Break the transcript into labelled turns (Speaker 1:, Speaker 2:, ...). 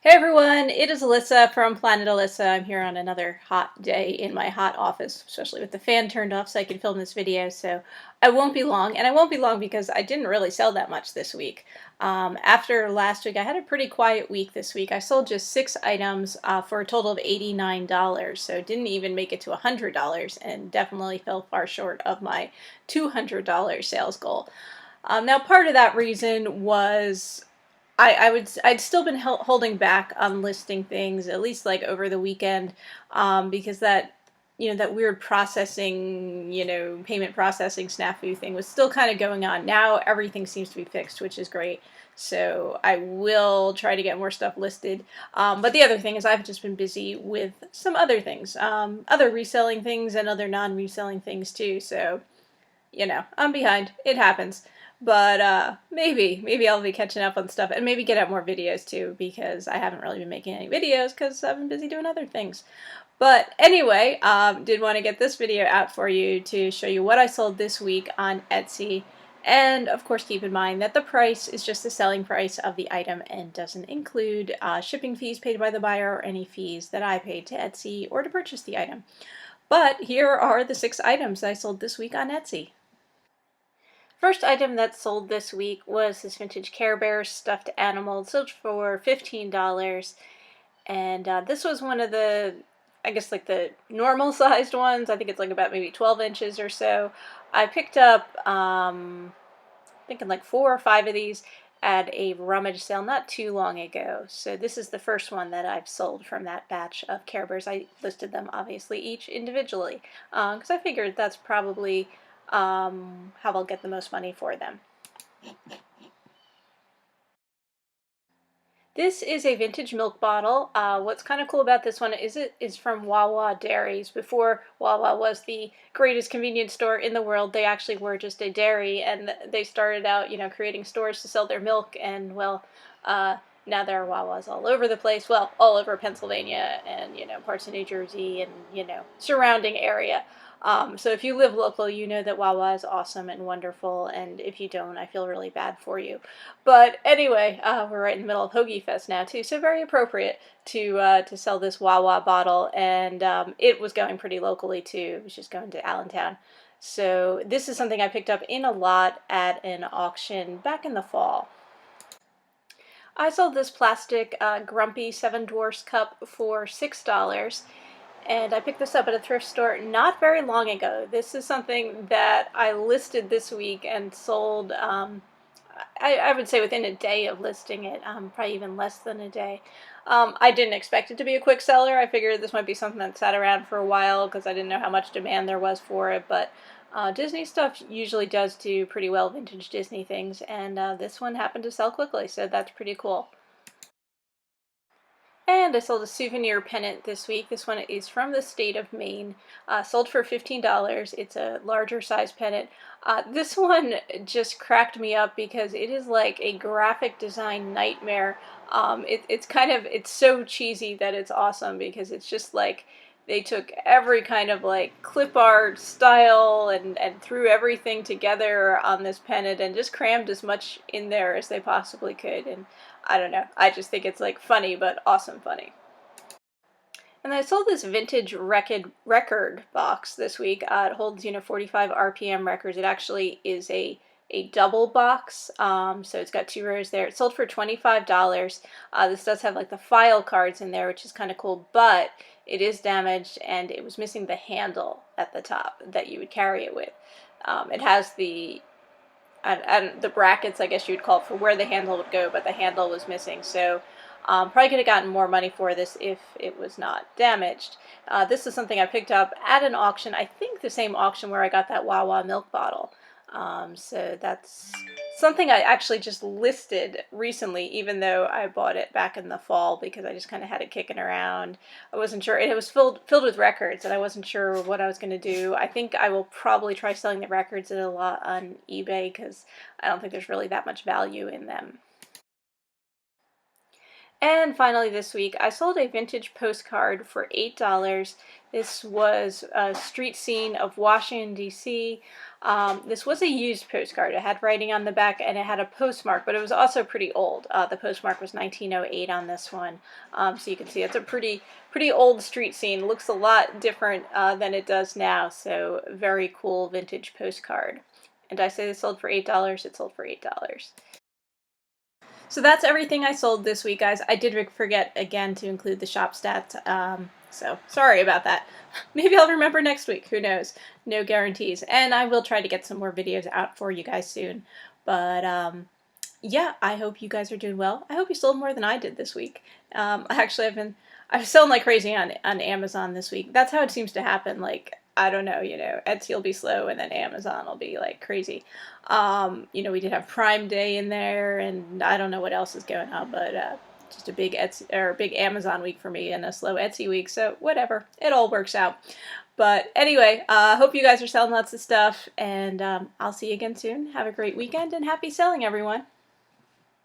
Speaker 1: Hey everyone, it is Alyssa from Planet Alyssa. I'm here on another hot day in my hot office, especially with the fan turned off so I can film this video, so I won't be long. And I won't be long because I didn't really sell that much this week. After last week, I had a pretty quiet week this week. I sold just 6 items for a total of $89, so didn't even make it to $100 and definitely fell far short of my $200 sales goal. Now, part of that reason was I'd still been holding back on listing things, at least like over the weekend, because that weird processing, payment processing snafu thing was still kind of going on. Now everything seems to be fixed, which is great. So I will try to get more stuff listed. But the other thing is I've just been busy with some other things, other reselling things and other non-reselling things too. So I'm behind. It happens. But maybe I'll be catching up on stuff and maybe get out more videos too, because I haven't really been making any videos because I've been busy doing other things. But anyway, did want to get this video out for you to show you what I sold this week on Etsy. And of course, keep in mind that the price is just the selling price of the item and doesn't include shipping fees paid by the buyer or any fees that I paid to Etsy or to purchase the item. But here are the 6 items I sold this week on Etsy. First item that sold this week was this vintage Care Bears stuffed animal. It sold for $15, and this was one of the, I guess, like the normal sized ones. I think it's like about maybe 12 inches or so. I picked up, thinking like 4 or 5 of these at a rummage sale not too long ago. So this is the first one that I've sold from that batch of Care Bears. I listed them obviously each individually because I figured that's probably how I'll get the most money for them. This is a vintage milk bottle. What's kind of cool about this one is it is from Wawa Dairies. Before Wawa was the greatest convenience store in the world, they actually were just a dairy, and they started out, creating stores to sell their milk, and well, now there are Wawas all over the place. Well, all over Pennsylvania and, parts of New Jersey and, surrounding area. So if you live local, you know that Wawa is awesome and wonderful, and if you don't, I feel really bad for you. But anyway, we're right in the middle of Hoagie Fest now too, so very appropriate to sell this Wawa bottle, and it was going pretty locally too. It was just going to Allentown. So this is something I picked up in a lot at an auction back in the fall. I sold this plastic Grumpy 7 Dwarfs cup for $6. And I picked this up at a thrift store not very long ago. This is something that I listed this week and sold, I would say within a day of listing it, probably even less than a day. I didn't expect it to be a quick seller. I figured this might be something that sat around for a while because I didn't know how much demand there was for it. But Disney stuff usually does do pretty well, vintage Disney things, and this one happened to sell quickly, so that's pretty cool. And I sold a souvenir pennant this week. This one is from the state of Maine. Sold for $15. It's a larger size pennant. This one just cracked me up because it is like a graphic design nightmare. It's so cheesy that it's awesome because it's just like they took every kind of like clip art style and threw everything together on this pennant and just crammed as much in there as they possibly could. And I don't know, I just think it's like funny, but awesome funny. And I sold this vintage record box this week. It holds, 45 RPM records. It actually is a double box, so it's got 2 rows there. It sold for $25. This does have like the file cards in there, which is kind of cool, but it is damaged and it was missing the handle at the top that you would carry it with. It has the brackets, I guess you'd call it, for where the handle would go, but the handle was missing. So probably could have gotten more money for this if it was not damaged. This is something I picked up at an auction, I think the same auction where I got that Wawa milk bottle. So that's something I actually just listed recently, even though I bought it back in the fall because I just kind of had it kicking around. I wasn't sure. It was filled with records, and I wasn't sure what I was going to do. I think I will probably try selling the records a lot on eBay because I don't think there's really that much value in them. And finally this week, I sold a vintage postcard for $8. This was a street scene of Washington, D.C. This was a used postcard. It had writing on the back and it had a postmark, but it was also pretty old. The postmark was 1908 on this one. So you can see it's a pretty old street scene. Looks a lot different than it does now. So very cool vintage postcard. And I say this sold for $8. It sold for $8. So that's everything I sold this week, guys. I did forget again to include the shop stats, so sorry about that. Maybe I'll remember next week, who knows? No guarantees. And I will try to get some more videos out for you guys soon. But yeah, I hope you guys are doing well. I hope you sold more than I did this week. Actually, I've selling like crazy on Amazon this week. That's how it seems to happen. Like, I don't know, Etsy will be slow and then Amazon will be like crazy. We did have Prime Day in there, and I don't know what else is going on, but just a big Etsy or big Amazon week for me and a slow Etsy week. So whatever, it all works out. But anyway, hope you guys are selling lots of stuff, and I'll see you again soon. Have a great weekend and happy selling, everyone.